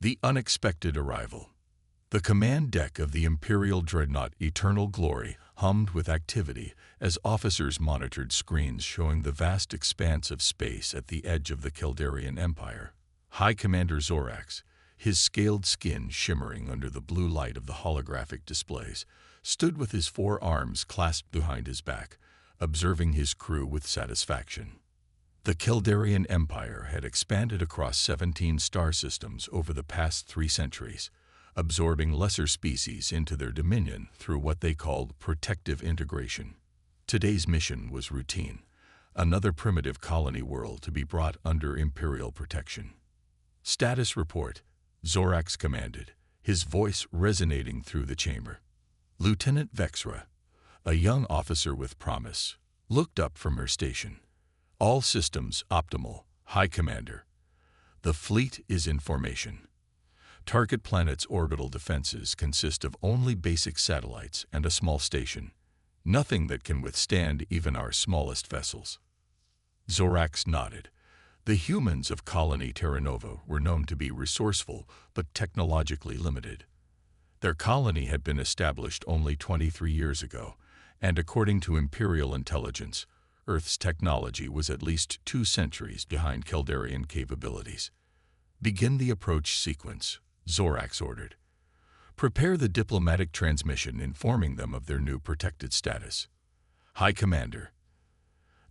The unexpected arrival. The command deck of the Imperial dreadnought Eternal Glory hummed with activity as officers monitored screens showing the vast expanse of space at the edge of the Kildarian Empire. High Commander Zorax, his scaled skin shimmering under the blue light of the holographic displays, stood with his four arms clasped behind his back, observing his crew with satisfaction. The Kildarian Empire had expanded across 17 star systems over the past 3 centuries, absorbing lesser species into their dominion through what they called protective integration. Today's mission was routine, another primitive colony world to be brought under Imperial protection. Status report, Zorax commanded, his voice resonating through the chamber. Lieutenant Vexra, a young officer with promise, looked up from her station. All systems optimal, High Commander. The fleet is in formation. Target planet's orbital defenses consist of only basic satellites and a small station, nothing that can withstand even our smallest vessels. Zorax nodded. The humans of Colony Terra Nova were known to be resourceful but technologically limited. Their colony had been established only 23 years ago, and according to Imperial intelligence, Earth's technology was at least 2 centuries behind Kildarian capabilities. Begin the approach sequence, Zorax ordered. Prepare the diplomatic transmission informing them of their new protected status. High Commander.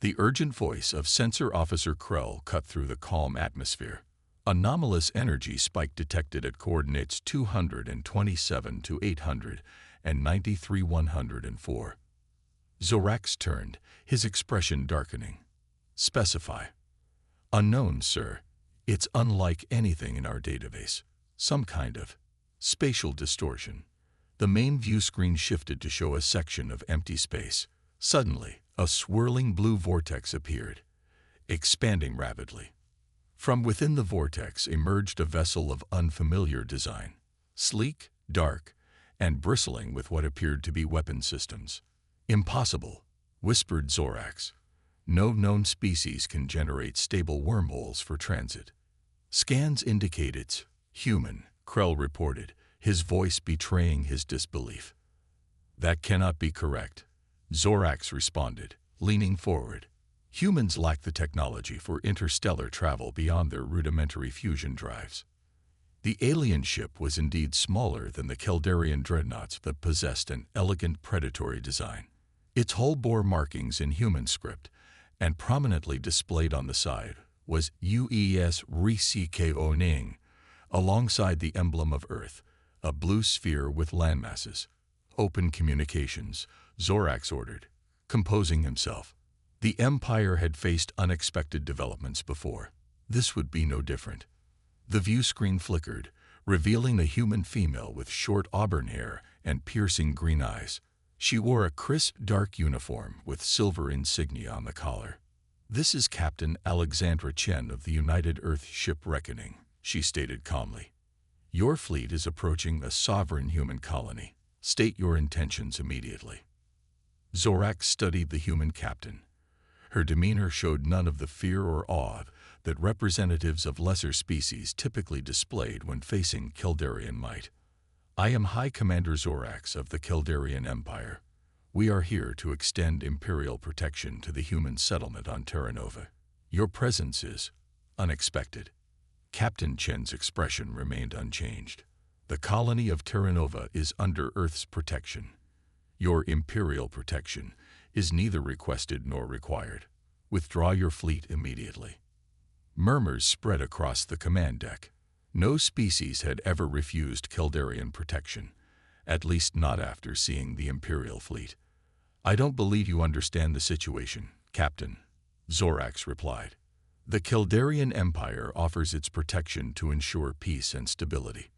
The urgent voice of Sensor Officer Krell cut through the calm atmosphere. Anomalous energy spike detected at coordinates 227 to 800 and 93,104. Zorax turned, his expression darkening. Specify. Unknown, sir. It's unlike anything in our database. Some kind of spatial distortion. The main view screen shifted to show a section of empty space. Suddenly, a swirling blue vortex appeared, expanding rapidly. From within the vortex emerged a vessel of unfamiliar design, sleek, dark, and bristling with what appeared to be weapon systems. Impossible, whispered Zorax. No known species can generate stable wormholes for transit. Scans indicate it's human, Krell reported, his voice betraying his disbelief. That cannot be correct, Zorax responded, leaning forward. Humans lack the technology for interstellar travel beyond their rudimentary fusion drives. The alien ship was indeed smaller than the Kildarian dreadnoughts that possessed an elegant predatory design. Its hull bore markings in human script, and prominently displayed on the side was UES Ricikoning, alongside the emblem of Earth, a blue sphere with landmasses. Open communications, Zorax ordered, composing himself. The Empire had faced unexpected developments before. This would be no different. The view screen flickered, revealing a human female with short auburn hair and piercing green eyes. She wore a crisp, dark uniform with silver insignia on the collar. This is Captain Alexandra Chen of the United Earth Ship Reckoning, she stated calmly. Your fleet is approaching a sovereign human colony. State your intentions immediately. Zorax studied the human captain. Her demeanor showed none of the fear or awe that representatives of lesser species typically displayed when facing Kildarian might. I am High Commander Zorax of the Kildarian Empire. We are here to extend Imperial protection to the human settlement on Terra Nova. Your presence is unexpected. Captain Chen's expression remained unchanged. The colony of Terra Nova is under Earth's protection. Your Imperial protection is neither requested nor required. Withdraw your fleet immediately. Murmurs spread across the command deck. No species had ever refused Kildarian protection, at least not after seeing the Imperial fleet. I don't believe you understand the situation, Captain, Zorax replied. The Kildarian Empire offers its protection to ensure peace and stability.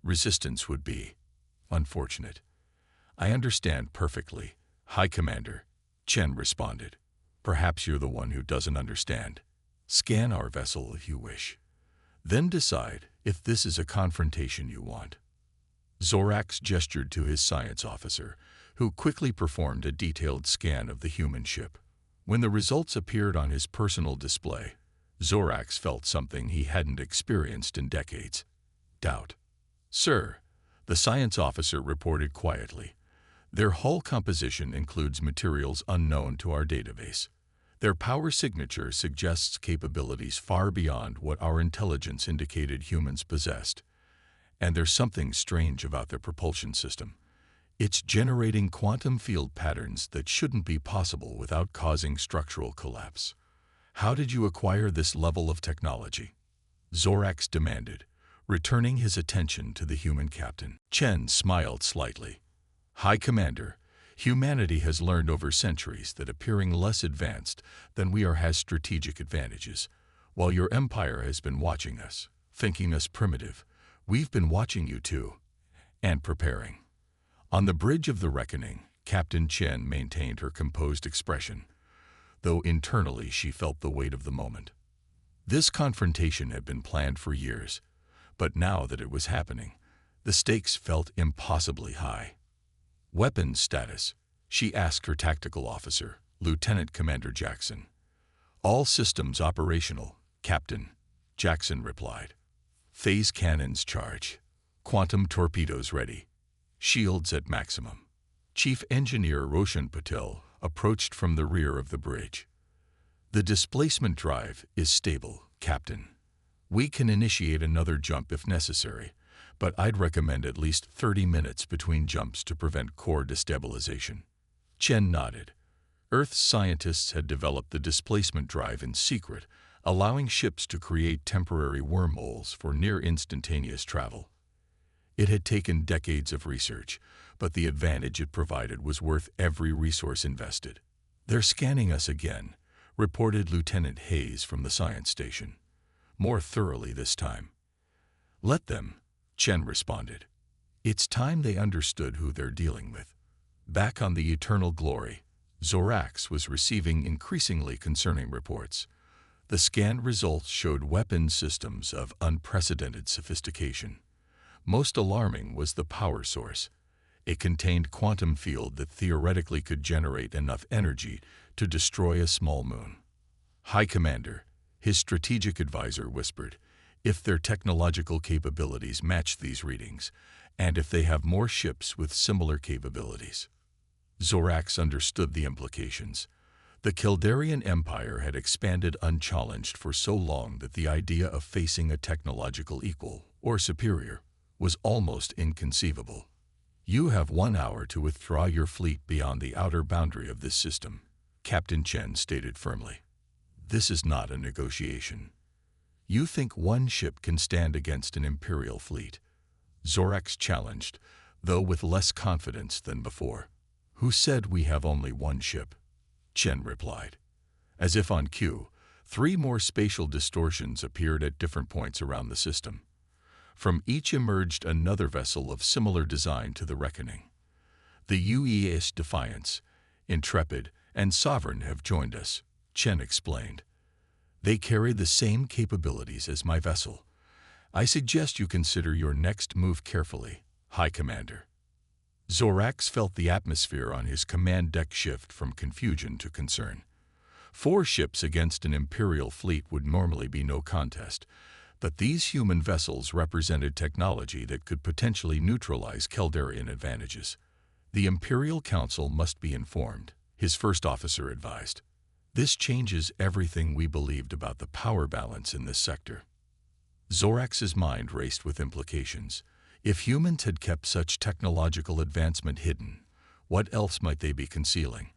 Resistance would be unfortunate. I understand perfectly, High Commander, Chen responded. Perhaps you're the one who doesn't understand. Scan our vessel if you wish. Then decide if this is a confrontation you want. Zorax gestured to his science officer, who quickly performed a detailed scan of the human ship. When the results appeared on his personal display, Zorax felt something he hadn't experienced in decades. doubt. "Sir," the science officer reported quietly, "their hull composition includes materials unknown to our database. Their power signature suggests capabilities far beyond what our intelligence indicated humans possessed. And there's something strange about their propulsion system. It's generating quantum field patterns that shouldn't be possible without causing structural collapse. How did you acquire this level of technology?" Zorax demanded, returning his attention to the human captain. Chen smiled slightly. "High Commander, humanity has learned over centuries that appearing less advanced than we are has strategic advantages. While your empire has been watching us, thinking us primitive, we've been watching you too, and preparing." On the bridge of the reckoning, Captain Chen maintained her composed expression, though internally she felt the weight of the moment. This confrontation had been planned for years, but now that it was happening, the stakes felt impossibly high. "Weapons status," she asked her tactical officer, Lieutenant Commander Jackson. "All systems operational, Captain," Jackson replied. "Phase cannons charge. Quantum torpedoes ready. Shields at maximum." Chief Engineer Roshan Patel approached from the rear of the bridge. "The displacement drive is stable, Captain. We can initiate another jump if necessary, but I'd recommend at least 30 minutes between jumps to prevent core destabilization." Chen nodded. Earth's scientists had developed the displacement drive in secret, allowing ships to create temporary wormholes for near-instantaneous travel. It had taken decades of research, but the advantage it provided was worth every resource invested. "They're scanning us again," reported Lieutenant Hayes from the science station. "More thoroughly this time." "Let them," Chen responded. It's time they understood who they're dealing with. Back on the Eternal Glory, Zorax was receiving increasingly concerning reports. The scan results showed weapons systems of unprecedented sophistication. Most alarming was the power source. It contained quantum field that theoretically could generate enough energy to destroy a small moon. "High Commander," his strategic advisor whispered, "if their technological capabilities match these readings, and if they have more ships with similar capabilities." Zorax understood the implications. The Kildarian Empire had expanded unchallenged for so long that the idea of facing a technological equal, or superior, was almost inconceivable. "You have 1 hour to withdraw your fleet beyond the outer boundary of this system," Captain Chen stated firmly. "This is not a negotiation. You think one ship can stand against an Imperial fleet?" Zorax challenged, though with less confidence than before. "Who said we have only one ship?" Chen replied. As if on cue, 3 more spatial distortions appeared at different points around the system. From each emerged another vessel of similar design to the Reckoning. "The UES Defiance, Intrepid, and Sovereign have joined us," Chen explained. "They carry the same capabilities as my vessel. I suggest you consider your next move carefully, High Commander." Zorax felt the atmosphere on his command deck shift from confusion to concern. 4 ships against an Imperial fleet would normally be no contest, but these human vessels represented technology that could potentially neutralize Kildarian advantages. "The Imperial Council must be informed," his first officer advised. "This changes everything we believed about the power balance in this sector." Zorax's mind raced with implications. If humans had kept such technological advancement hidden, what else might they be concealing?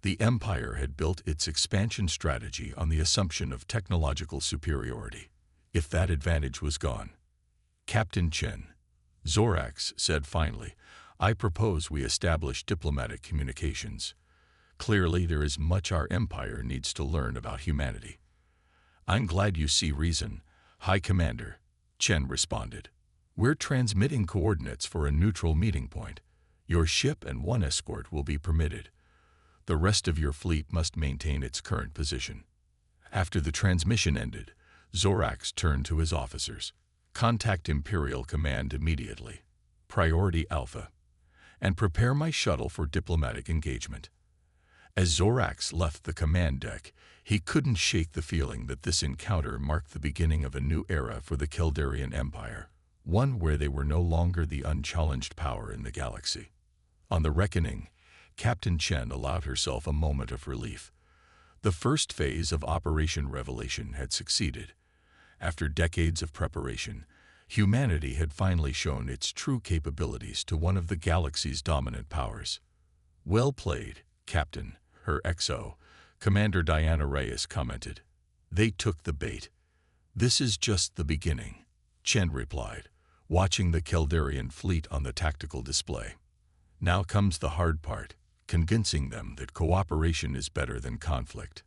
The Empire had built its expansion strategy on the assumption of technological superiority. If that advantage was gone, "Captain Chen," Zorax said finally, "I propose we establish diplomatic communications. Clearly there is much our empire needs to learn about humanity." "I'm glad you see reason, High Commander," Chen responded. "We're transmitting coordinates for a neutral meeting point. Your ship and 1 escort will be permitted. The rest of your fleet must maintain its current position." After the transmission ended, Zorax turned to his officers. "Contact Imperial Command immediately. Priority Alpha. And prepare my shuttle for diplomatic engagement." As Zorax left the command deck, he couldn't shake the feeling that this encounter marked the beginning of a new era for the Kildarian Empire. one where they were no longer the unchallenged power in the galaxy. On the reckoning, Captain Chen allowed herself a moment of relief. The first phase of Operation Revelation had succeeded. After decades of preparation, humanity had finally shown its true capabilities to one of the galaxy's dominant powers. "Well played, Captain," her XO, Commander Diana Reyes commented. "They took the bait." "This is just the beginning," Chen replied, watching the Keldarian fleet on the tactical display. "Now comes the hard part, convincing them that cooperation is better than conflict."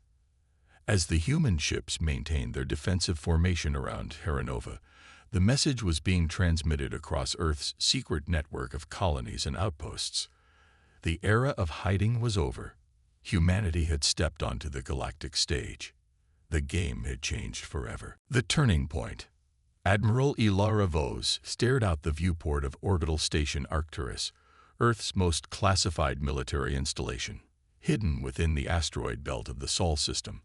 As the human ships maintained their defensive formation around Terranova, the message was being transmitted across Earth's secret network of colonies and outposts. The era of hiding was over. Humanity had stepped onto the galactic stage. The game had changed forever. The turning point. Admiral Ilara Vos stared out the viewport of Orbital Station Arcturus, Earth's most classified military installation. Hidden within the asteroid belt of the Sol system,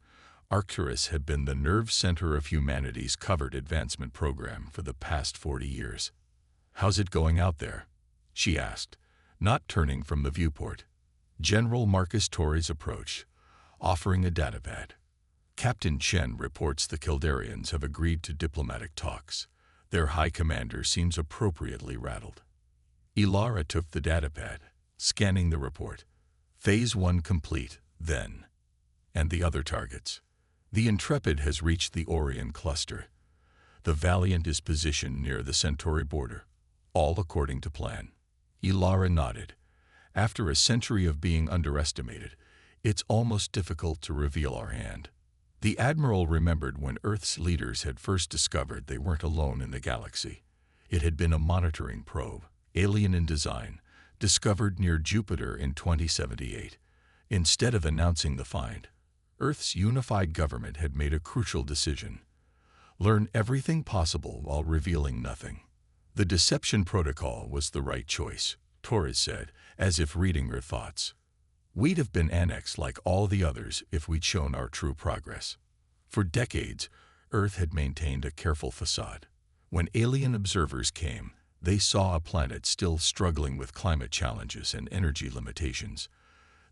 Arcturus had been the nerve center of humanity's covert advancement program for the past 40 years. "How's it going out there?" she asked, not turning from the viewport. General Marcus Torres approached, offering a datapad. "Captain Chen reports the Keldarians have agreed to diplomatic talks. Their high commander seems appropriately rattled." Ilara took the datapad, scanning the report. "Phase 1 complete, then. And the other targets?" "The Intrepid has reached the Orion cluster. The Valiant is positioned near the Centauri border, all according to plan." Ilara nodded. "After a century of being underestimated, it's almost difficult to reveal our hand." The Admiral remembered when Earth's leaders had first discovered they weren't alone in the galaxy. It had been a monitoring probe, alien in design, discovered near Jupiter in 2078. Instead of announcing the find, Earth's unified government had made a crucial decision: learn everything possible while revealing nothing. "The deception protocol was the right choice," Torres said, as if reading her thoughts. "We'd have been annexed like all the others if we'd shown our true progress." For decades, Earth had maintained a careful facade. When alien observers came, they saw a planet still struggling with climate challenges and energy limitations.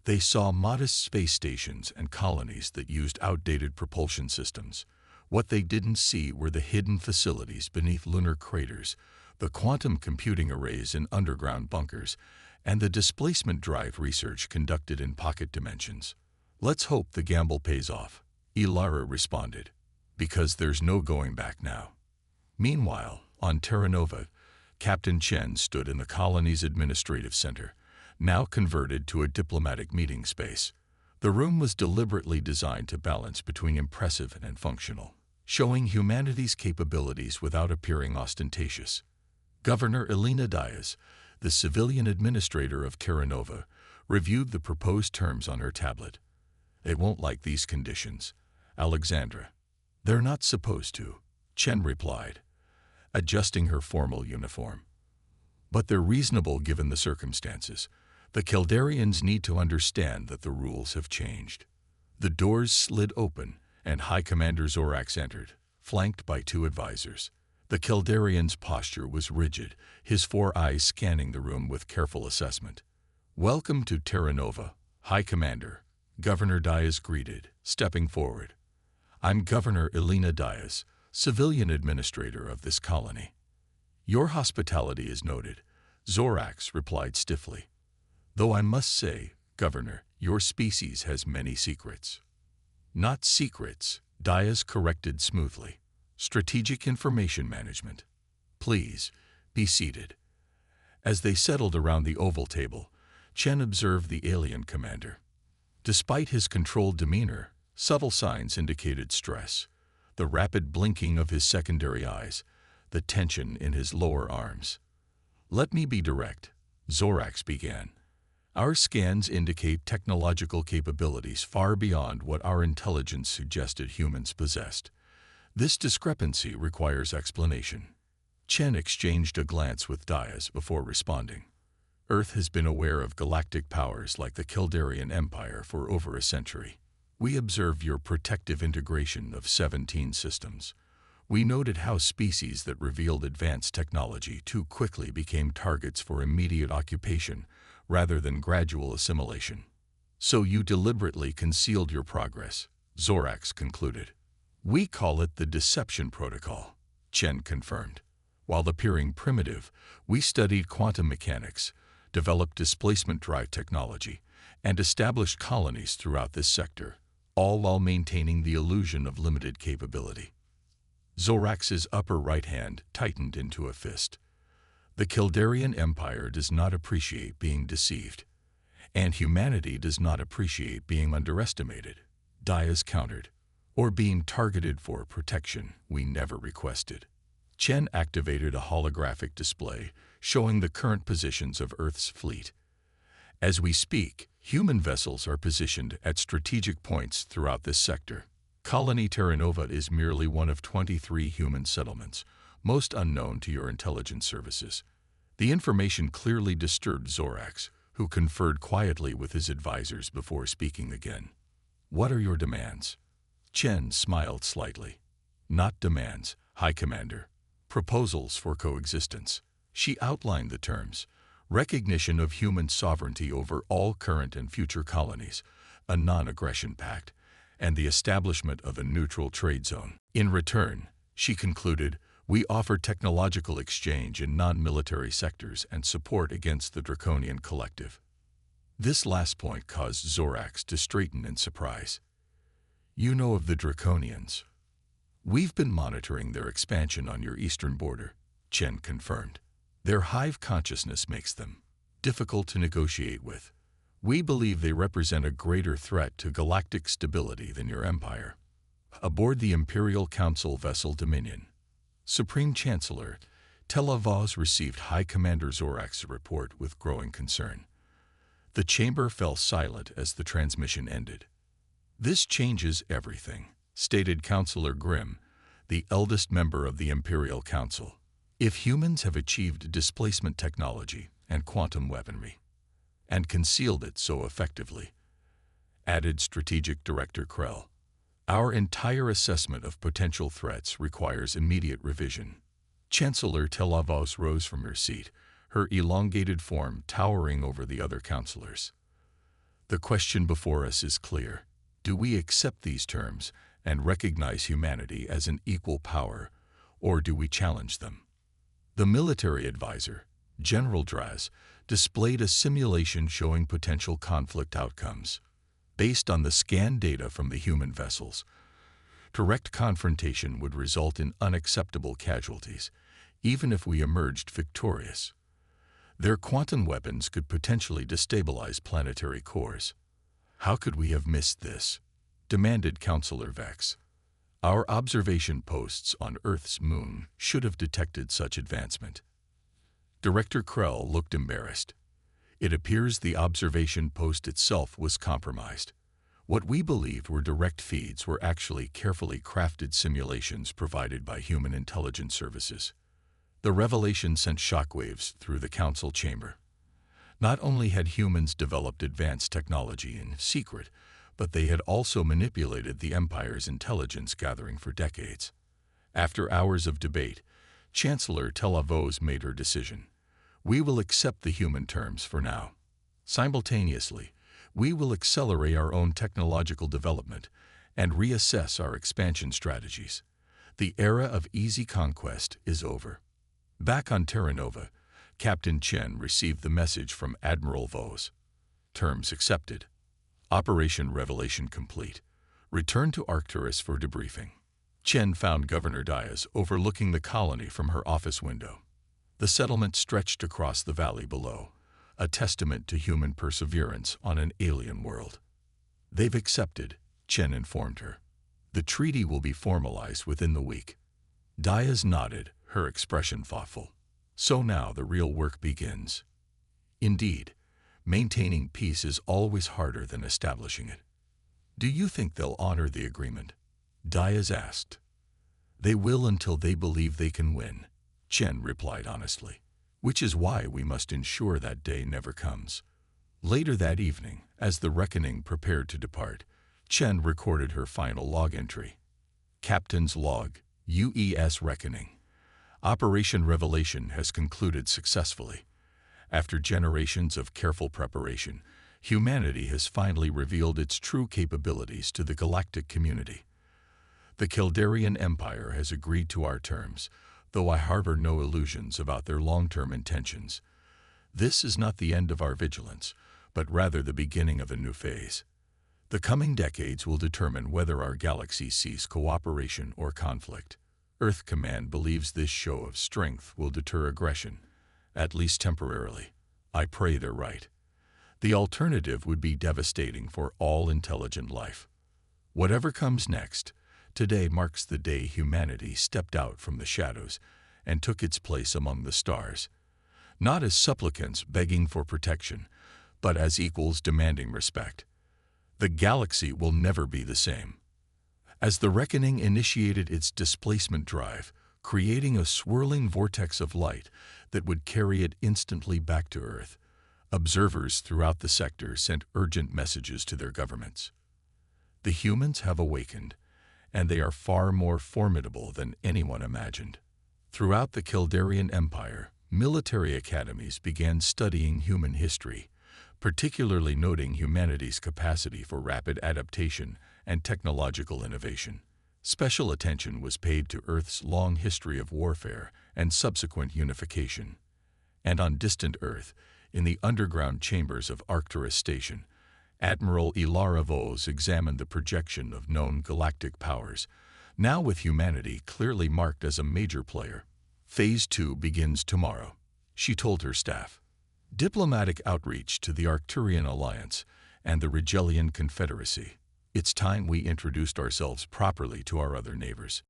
They saw modest space stations and colonies that used outdated propulsion systems. What they didn't see were the hidden facilities beneath lunar craters, the quantum computing arrays in underground bunkers, and the displacement drive research conducted in pocket dimensions. "Let's hope the gamble pays off," Ilara responded, "because there's no going back now." Meanwhile, on Terranova, Captain Chen stood in the colony's administrative center, now converted to a diplomatic meeting space. The room was deliberately designed to balance between impressive and functional, showing humanity's capabilities without appearing ostentatious. Governor Elena Diaz, the civilian administrator of Terranova, reviewed the proposed terms on her tablet. "They won't like these conditions, Alexandra." "They're not supposed to," Chen replied, adjusting her formal uniform. "But they're reasonable given the circumstances. The Keldarians need to understand that the rules have changed." The doors slid open, and High Commander Zorax entered, flanked by 2 advisors. The Keldarian's posture was rigid, his 4 eyes scanning the room with careful assessment. "Welcome to Terranova, High Commander," Governor Diaz greeted, stepping forward. "I'm Governor Elena Diaz, civilian administrator of this colony." "Your hospitality is noted," Zorax replied stiffly. "Though I must say, Governor, your species has many secrets." "Not secrets," Diaz corrected smoothly. "Strategic information management. Please, be seated." As they settled around the oval table, Chen observed the alien commander. Despite his controlled demeanor, subtle signs indicated stress: the rapid blinking of his secondary eyes, the tension in his lower arms. "Let me be direct," Zorax began. "Our scans indicate technological capabilities far beyond what our intelligence suggested humans possessed. This discrepancy requires explanation." Chen exchanged a glance with Diaz before responding. "Earth has been aware of galactic powers like the Keldarian Empire for over a century. We observe your protective integration of 17 systems. We noted how species that revealed advanced technology too quickly became targets for immediate occupation rather than gradual assimilation. So you deliberately concealed your progress, Zorax concluded. We call it the Deception Protocol, Chen confirmed. While appearing primitive, we studied quantum mechanics, developed displacement drive technology, and established colonies throughout this sector, all while maintaining the illusion of limited capability. Zorax's upper right hand tightened into a fist. The Kildarian Empire does not appreciate being deceived, and humanity does not appreciate being underestimated, Dias countered, or being targeted for protection we never requested. Chen activated a holographic display showing the current positions of Earth's fleet. As we speak, human vessels are positioned at strategic points throughout this sector. Colony Terra Nova is merely one of 23 human settlements, most unknown to your intelligence services. The information clearly disturbed Zorax, who conferred quietly with his advisors before speaking again. What are your demands? Chen smiled slightly. Not demands, High Commander. Proposals for coexistence. She outlined the terms: recognition of human sovereignty over all current and future colonies, a non-aggression pact, and the establishment of a neutral trade zone. In return, she concluded, we offer technological exchange in non-military sectors and support against the Draconian Collective. This last point caused Zorax to straighten in surprise. You know of the Draconians. We've been monitoring their expansion on your eastern border, Chen confirmed. Their hive consciousness makes them difficult to negotiate with. We believe they represent a greater threat to galactic stability than your empire. Aboard the Imperial Council vessel Dominion, Supreme Chancellor Telavos received High Commander Zorax's report with growing concern. The chamber fell silent as the transmission ended. This changes everything, stated Councillor Grimm, the eldest member of the Imperial Council. If humans have achieved displacement technology and quantum weaponry, and concealed it so effectively, added Strategic Director Krell, our entire assessment of potential threats requires immediate revision. Chancellor Telavos rose from her seat, her elongated form towering over the other councillors. The question before us is clear. Do we accept these terms and recognize humanity as an equal power, or do we challenge them? The military advisor, General Draz, displayed a simulation showing potential conflict outcomes. Based on the scanned data from the human vessels, direct confrontation would result in unacceptable casualties, even if we emerged victorious. Their quantum weapons could potentially destabilize planetary cores. How could we have missed this? Demanded Councillor Vex. Our observation posts on Earth's moon should have detected such advancement. Director Krell looked embarrassed. It appears the observation post itself was compromised. What we believed were direct feeds were actually carefully crafted simulations provided by human intelligence services. The revelation sent shockwaves through the council chamber. Not only had humans developed advanced technology in secret, but they had also manipulated the Empire's intelligence gathering for decades. After hours of debate, Chancellor Telavos made her decision. We will accept the human terms for now. Simultaneously, we will accelerate our own technological development and reassess our expansion strategies. The era of easy conquest is over. Back on Terra Nova, Captain Chen received the message from Admiral Vos. Terms accepted. Operation Revelation complete. Return to Arcturus for debriefing. Chen found Governor Dias overlooking the colony from her office window. The settlement stretched across the valley below, a testament to human perseverance on an alien world. They've accepted, Chen informed her. The treaty will be formalized within the week. Dias nodded, her expression thoughtful. So now the real work begins. Indeed, maintaining peace is always harder than establishing it. Do you think they'll honor the agreement? Dias asked. They will until they believe they can win, Chen replied honestly, which is why we must ensure that day never comes. Later that evening, as the reckoning prepared to depart, Chen recorded her final log entry. Captain's log, U.S. Reckoning. Operation Revelation has concluded successfully. After generations of careful preparation, humanity has finally revealed its true capabilities to the galactic community. The Kildarian Empire has agreed to our terms, though I harbor no illusions about their long-term intentions. This is not the end of our vigilance, but rather the beginning of a new phase. The coming decades will determine whether our galaxy sees cooperation or conflict. Earth Command believes this show of strength will deter aggression, at least temporarily. I pray they're right. The alternative would be devastating for all intelligent life. Whatever comes next, today marks the day humanity stepped out from the shadows and took its place among the stars, not as supplicants begging for protection, but as equals demanding respect. The galaxy will never be the same. As the reckoning initiated its displacement drive, creating a swirling vortex of light that would carry it instantly back to Earth, observers throughout the sector sent urgent messages to their governments. The humans have awakened, and they are far more formidable than anyone imagined. Throughout the Kildarian Empire, military academies began studying human history, particularly noting humanity's capacity for rapid adaptation and technological innovation. Special attention was paid to Earth's long history of warfare and subsequent unification. And on distant Earth, in the underground chambers of Arcturus Station, Admiral Ilara Vos examined the projection of known galactic powers, now with humanity clearly marked as a major player. Phase 2 begins tomorrow, she told her staff. Diplomatic outreach to the Arcturian Alliance and the Rigelian Confederacy. It's time we introduced ourselves properly to our other neighbors.